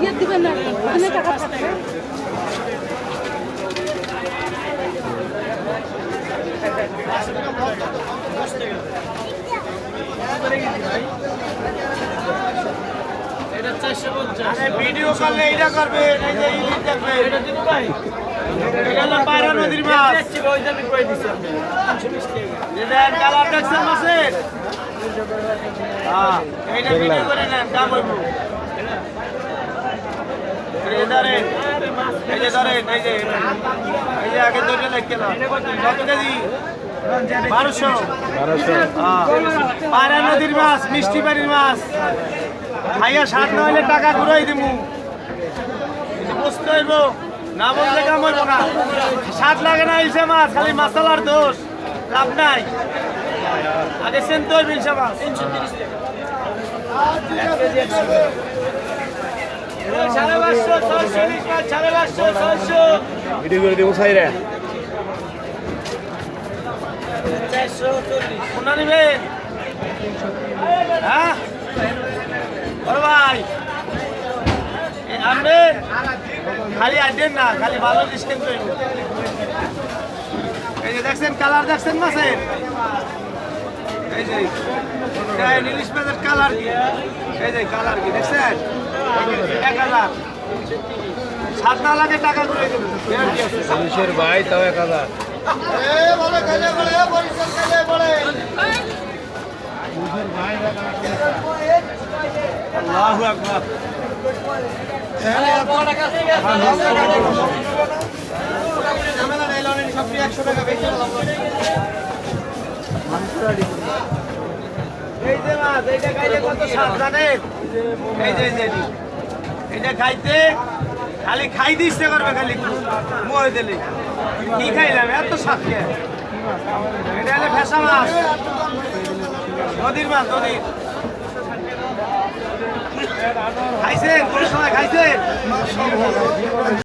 ইয়ে দিবেন না, ওখানে টাকা থাকবে। ভিডিও করলে এইটা করবে, এই যে ইলিশ দেখবে, এটা দিব ভাই। এটা হলো পায়রা নদীর মাছ। এটা কালার দেখছেন মাছের? হ্যাঁ, এইটা ভিডিও করে নেন, দাম হইব। এই ধরেন, এই যে ধরেন, এই যে আগে দুইটা লেখকে দাও। কত কেজি? 1200। হ্যাঁ, পায়রা নদীর মাছ, মিষ্টি বাড়ির মাছ। খাইয়া স্বাদ না হইলে টাকা ঘুরাই দিমু। বুঝতে হইব, না বললে কাম হইব না। স্বাদ লাগে না ইলশা মাছ, খালি মশলার দোষ, লাভ নাই। আগে সেনতে হইব ইলশা মাছ। 550, ভিডিও করে দেবো সাইরে। 440 কোনা নিবেন? হ্যাঁ বড় ভাই, আপনি খালি আড্ডেন না, খালি ভালো ডিসকাউন্ট করবেন। এই যে দেখছেন কালার, দেখছেন মাছের? এই যে ইলিশ মাছের কালার কি, এই যে কালার কি দেখছেন? 1000 সাত না লাগে টাকা করে দেবেন। পুলিশের ভাই তাও 1000। আল্লাহু আকবার। এই যে মাছ, এইটা খাইলে কত স্বাদ জানেন? এই যে এটা খাইতে খালি খাই দিতে করবে, খালি মুয়ে দিলে কি খাইলাম এত স্বাদ খেয়ে। এটা হলে ফেসা মাছ, নদীর মাছ, নদীর। খাইছেন কোন সময় খাইছেন?